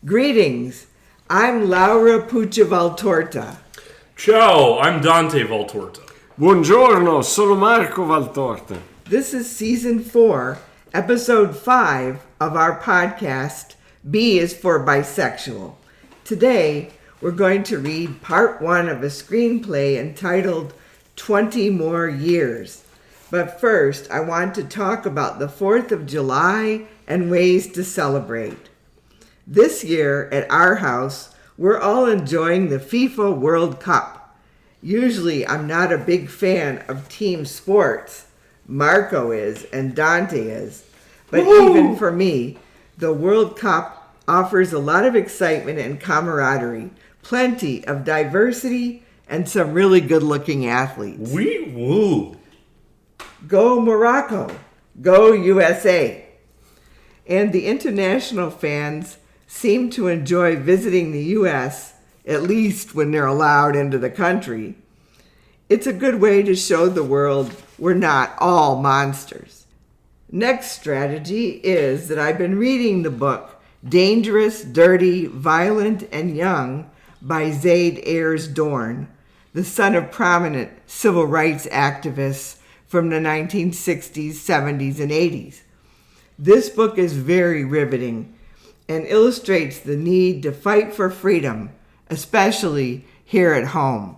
Greetings. I'm Laura Puccia Valtorta. Ciao, I'm Dante Valtorta. Buongiorno, sono Marco Valtorta. This is Season 4, Episode 5 of our podcast, B is for Bisexual. Today, we're going to read Part 1 of a screenplay entitled 20 More Years. But first, I want to talk about the 4th of July and ways to celebrate. This year, at our house, we're all enjoying the FIFA World Cup. Usually, I'm not a big fan of team sports. Marco is, and Dante is. But even for me, the World Cup offers a lot of excitement and camaraderie, plenty of diversity, and some really good-looking athletes. Wee woo. Go Morocco! Go USA! And the international fans seem to enjoy visiting the U.S., at least when they're allowed into the country. It's a good way to show the world we're not all monsters. Next strategy is that I've been reading the book Dangerous, Dirty, Violent, and Young by Zaid Ayers Dorn, the son of prominent civil rights activists from the 1960s, 70s, and 80s. This book is very riveting and illustrates the need to fight for freedom, especially here at home.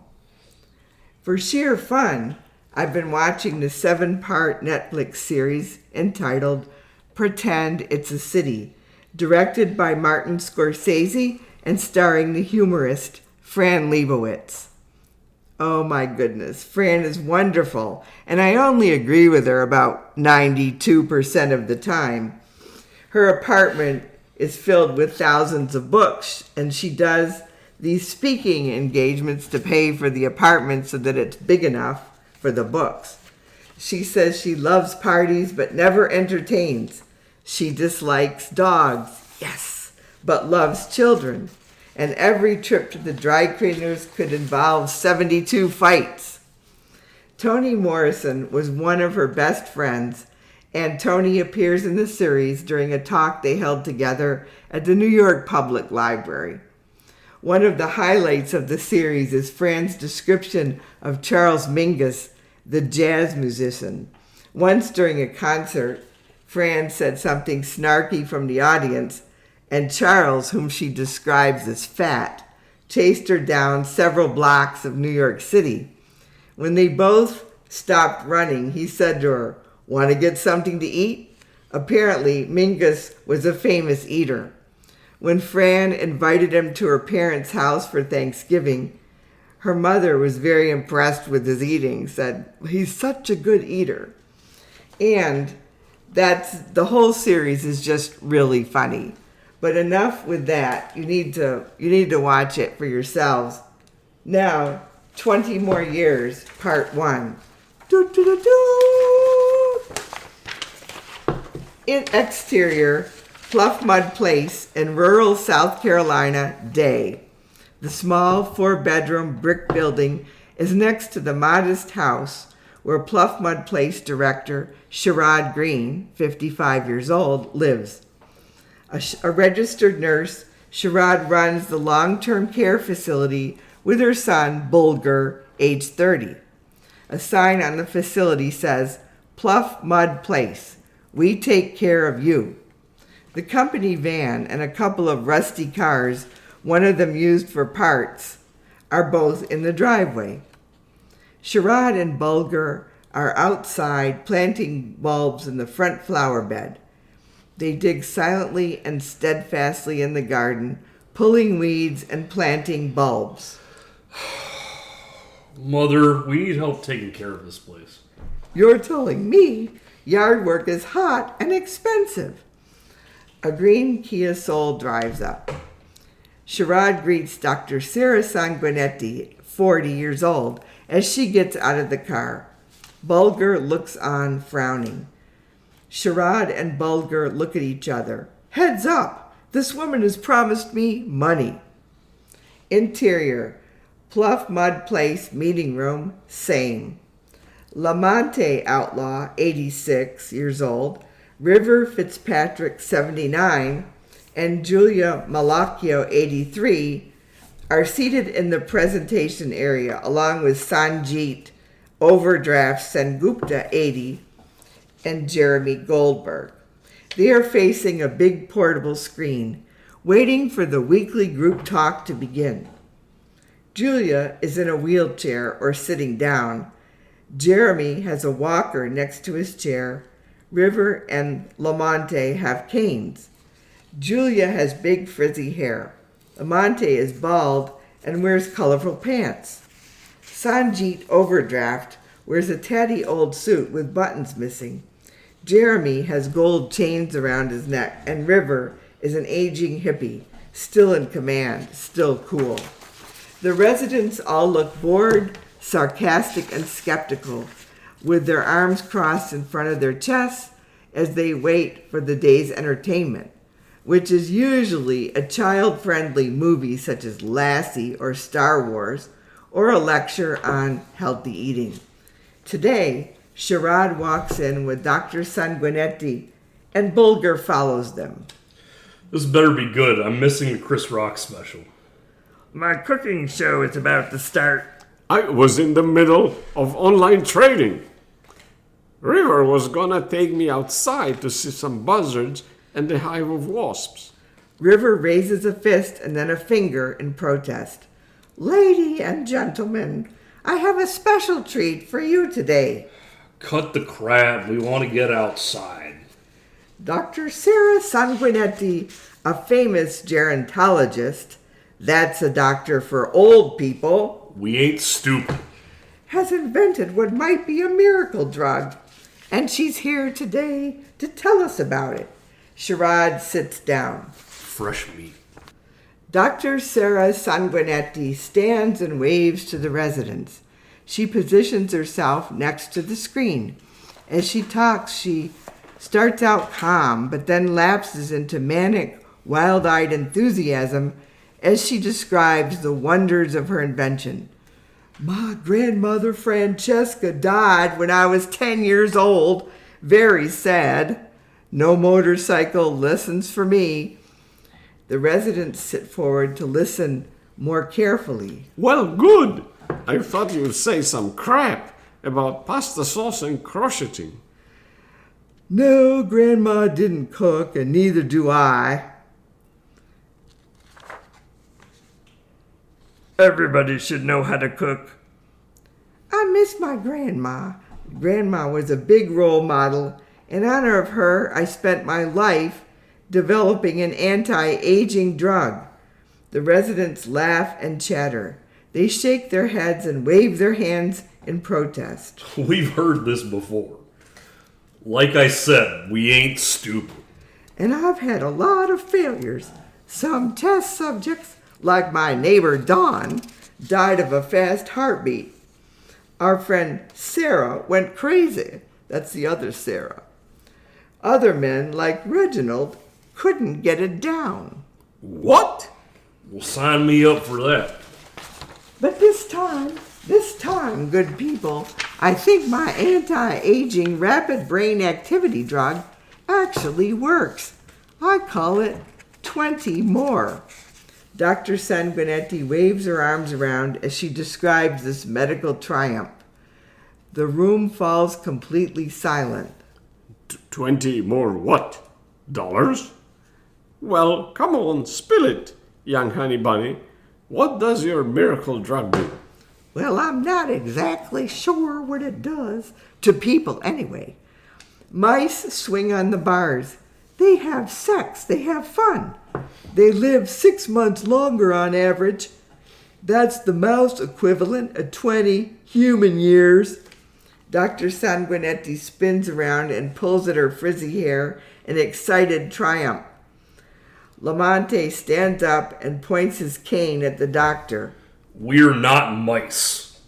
For sheer fun, I've been watching the 7-part Netflix series entitled Pretend It's a City, directed by Martin Scorsese and starring the humorist Fran Lebowitz. Oh my goodness, Fran is wonderful, and I only agree with her about 92% of the time. Her apartment is filled with thousands of books, and she does these speaking engagements to pay for the apartment so that it's big enough for the books. She says she loves parties but never entertains. She dislikes dogs, yes, but loves children. And every trip to the dry cleaners could involve 72 fights. Toni Morrison was one of her best friends, and Toni appears in the series during a talk they held together at the New York Public Library. One of the highlights of the series is Fran's description of Charles Mingus, the jazz musician. Once during a concert, Fran said something snarky from the audience, and Charles, whom she describes as fat, chased her down several blocks of New York City. When they both stopped running, he said to her, "Want to get something to eat?" Apparently, Mingus was a famous eater. When Fran invited him to her parents' house for Thanksgiving, her mother was very impressed with his eating, said, "He's such a good eater." And the whole series is just really funny. But enough with that. You need to watch it for yourselves. Now, 20 More Years, Part 1. In exterior, Fluff Mud Place in rural South Carolina, day. The small 4-bedroom brick building is next to the modest house where Pluff Mud Place director Sherrod Green, 55 years old, lives. A registered nurse, Sherrod runs the long-term care facility with her son, Bulger, age 30. A sign on the facility says, "Pluff Mud Place, we take care of you." The company van and a couple of rusty cars, one of them used for parts, are both in the driveway. Sherrod and Bulger are outside planting bulbs in the front flower bed. They dig silently and steadfastly in the garden, pulling weeds and planting bulbs. Mother, we need help taking care of this place. You're telling me yard work is hot and expensive. A green Kia Soul drives up. Sherrod greets Dr. Sarah Sanguinetti, 40 years old, as she gets out of the car. Bulger looks on, frowning. Sherrod and Bulger look at each other. Heads up! This woman has promised me money. Interior, Pluff Mud Place meeting room, same. Lamonte outlaw, 86 years old. River Fitzpatrick, 79. and Julia Malacchio, 83, are seated in the presentation area along with Sanjeet Overdraft Sengupta, 80, and Jeremy Goldberg. They are facing a big portable screen, waiting for the weekly group talk to begin. Julia is in a wheelchair or sitting down. Jeremy has a walker next to his chair. River and Lamonte have canes. Julia has big frizzy hair. Lamonte is bald and wears colorful pants. Sanjeet Overdraft wears a tatty old suit with buttons missing. Jeremy has gold chains around his neck, and River is an aging hippie, still in command, still cool. The residents all look bored, sarcastic, and skeptical, with their arms crossed in front of their chests as they wait for the day's entertainment, which is usually a child-friendly movie such as Lassie or Star Wars, or a lecture on healthy eating. Today, Sharad walks in with Dr. Sanguinetti, and Bulger follows them. This better be good. I'm missing the Chris Rock special. My cooking show is about to start. I was in the middle of online trading. River was gonna take me outside to see some buzzards and a hive of wasps. River raises a fist and then a finger in protest. Lady and gentlemen, I have a special treat for you today. Cut the crap. We want to get outside. Dr. Sarah Sanguinetti, a famous gerontologist, that's a doctor for old people, We ain't stupid. has invented what might be a miracle drug. And she's here today to tell us about it. Sharad sits down. Fresh meat. Dr. Sarah Sanguinetti stands and waves to the residents. She positions herself next to the screen. As she talks, she starts out calm, but then lapses into manic, wild-eyed enthusiasm as she describes the wonders of her invention. My grandmother Francesca died when I was 10 years old. Very sad. No motorcycle lessons for me. The residents sit forward to listen more carefully. Well, good. I thought you'd say some crap about pasta sauce and crocheting. No, Grandma didn't cook, and neither do I. Everybody should know how to cook. I miss my grandma. Grandma was a big role model. In honor of her, I spent my life developing an anti-aging drug. The residents laugh and chatter. They shake their heads and wave their hands in protest. We've heard this before. Like I said, we ain't stupid. And I've had a lot of failures. Some test subjects, like my neighbor Don, died of a fast heartbeat. Our friend Sarah went crazy. That's the other Sarah. Other men, like Reginald, couldn't get it down. What? Well, sign me up for that. But this time, good people, I think my anti-aging rapid brain activity drug actually works. I call it 20 more. Dr. Sanguinetti waves her arms around as she describes this medical triumph. The room falls completely silent. 20 more what? Dollars? Well, come on, spill it, young honey bunny. What does your miracle drug do? Well, I'm not exactly sure what it does. To people, anyway. Mice swing on the bars. They have sex. They have fun. They live 6 months longer on average. That's the mouse equivalent of 20 human years. Dr. Sanguinetti spins around and pulls at her frizzy hair in excited triumph. Lamonte stands up and points his cane at the doctor. We're not mice.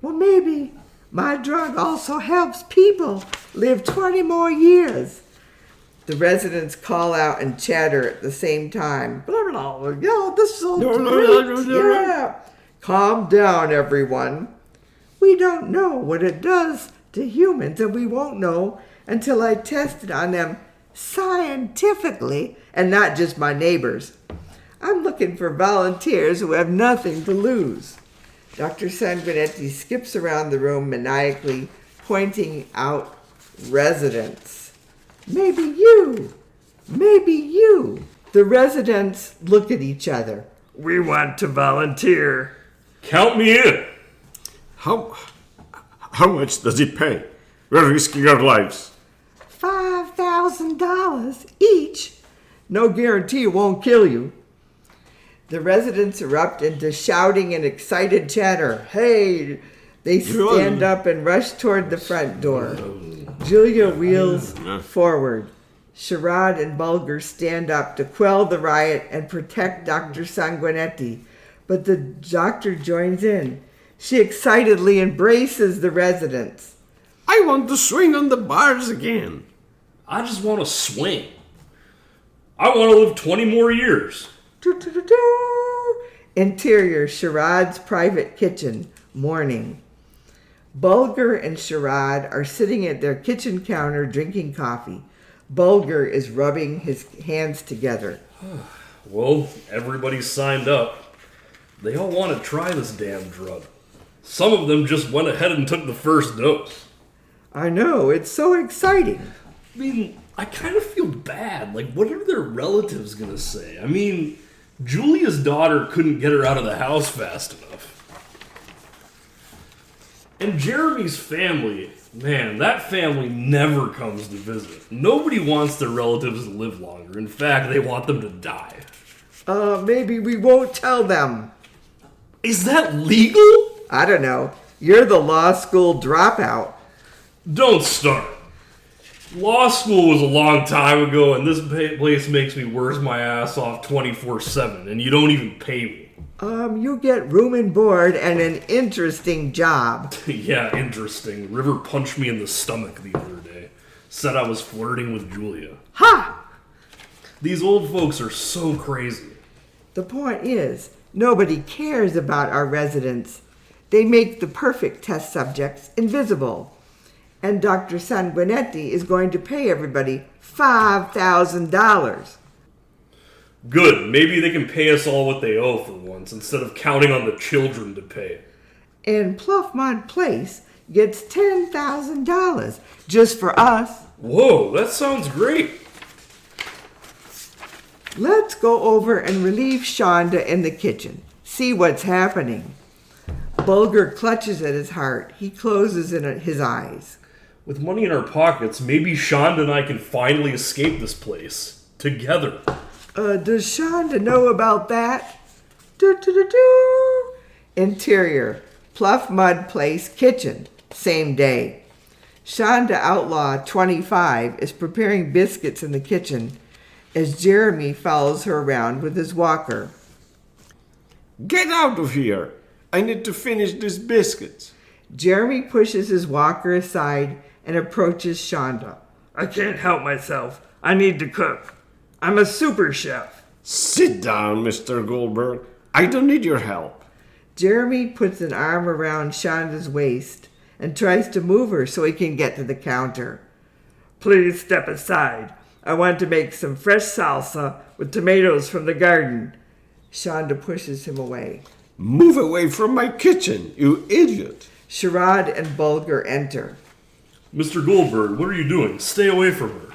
Well, maybe my drug also helps people live 20 more years. The residents call out and chatter at the same time. Blah, blah, blah. Yeah, this is so great. Yeah. Calm down, everyone. We don't know what it does to humans, and we won't know until I test it on them scientifically, and not just my neighbors. I'm looking for volunteers who have nothing to lose. Dr. Sanguinetti skips around the room maniacally, pointing out residents. Maybe you. Maybe you. The residents look at each other. We want to volunteer. Count me in. How much does he pay? We're risking our lives. $5,000 each. No guarantee it won't kill you. The residents erupt into shouting and excited chatter. Hey! They stand up and rush toward the front door. Julia wheels forward. Sherrod and Bulger stand up to quell the riot and protect Dr. Sanguinetti. But the doctor joins in. She excitedly embraces the residents. I want to swing on the bars again. I just want to swing. I want to live 20 more years. Interior, Sherrod's private kitchen, morning. Bulger and Sherrod are sitting at their kitchen counter drinking coffee. Bulger is rubbing his hands together. Well, everybody's signed up. They all want to try this damn drug. Some of them just went ahead and took the first dose. I know, it's so exciting. I mean, I kind of feel bad. Like, what are their relatives going to say? I mean, Julia's daughter couldn't get her out of the house fast enough. And Jeremy's family, man, that family never comes to visit. Nobody wants their relatives to live longer. In fact, they want them to die. Maybe we won't tell them. Is that legal? I don't know. You're the law school dropout. Don't start. Law school was a long time ago, and this place makes me work my ass off 24/7, and you don't even pay me. You get room and board and an interesting job. Yeah, interesting. River punched me in the stomach the other day. Said I was flirting with Julia. Ha! These old folks are so crazy. The point is, nobody cares about our residents. They make the perfect test subjects invisible. And Dr. Sanguinetti is going to pay everybody $5,000. Good. Maybe they can pay us all what they owe for once, instead of counting on the children to pay. And Pluffmont Place gets $10,000 just for us. Whoa, that sounds great. Let's go over and relieve Shonda in the kitchen. See what's happening. Bulger clutches at his heart. He closes his eyes. With money in our pockets, maybe Shonda and I can finally escape this place. Together. Does Shonda know about that? Do-do-do-do. Interior, Pluff Mud Place kitchen, same day. Shonda Outlaw, 25, is preparing biscuits in the kitchen as Jeremy follows her around with his walker. Get out of here. I need to finish these biscuits. Jeremy pushes his walker aside and approaches Shonda. I can't help myself. I need to cook. I'm a super chef. Sit down, Mr. Goldberg. I don't need your help. Jeremy puts an arm around Shonda's waist and tries to move her so he can get to the counter. Please step aside. I want to make some fresh salsa with tomatoes from the garden. Shonda pushes him away. Move away from my kitchen, you idiot. Sherrod and Bulger enter. Mr. Goldberg, what are you doing? Stay away from her.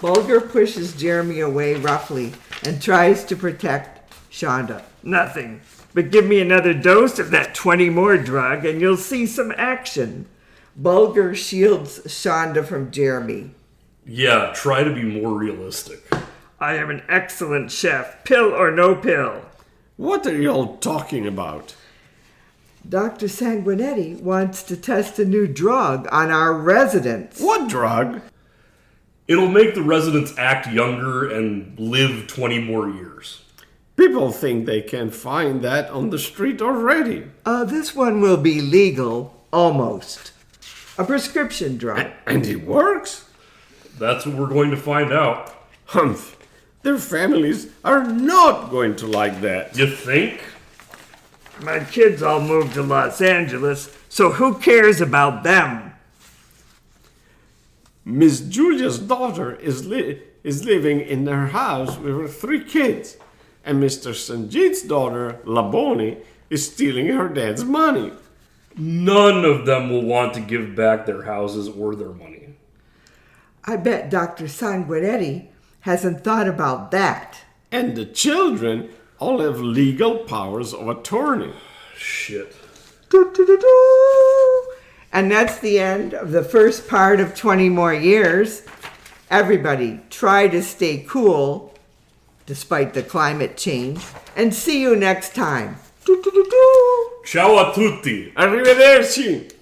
Bulger pushes Jeremy away roughly and tries to protect Shonda. Nothing. But give me another dose of that 20 more drug and you'll see some action. Bulger shields Shonda from Jeremy. Yeah, try to be more realistic. I am an excellent chef, pill or no pill. What are y'all talking about? Dr. Sanguinetti wants to test a new drug on our residents. What drug? It'll make the residents act younger and live 20 more years. People think they can find that on the street already. This one will be legal, almost. A prescription drug. And it works? That's what we're going to find out. Humph. Their families are not going to like that. You think? My kids all moved to Los Angeles, so who cares about them? Miss Julia's daughter is living in her house with her 3 kids, and Mr. Sanjit's daughter, Laboni, is stealing her dad's money. None of them will want to give back their houses or their money. I bet Dr. Sanguinetti hasn't thought about that. And the children all have legal powers of attorney. Shit. Do-do-do-do. And that's the end of the first part of 20 More Years. Everybody, try to stay cool despite the climate change. And see you next time. Do-do-do-do. Ciao a tutti. Arrivederci!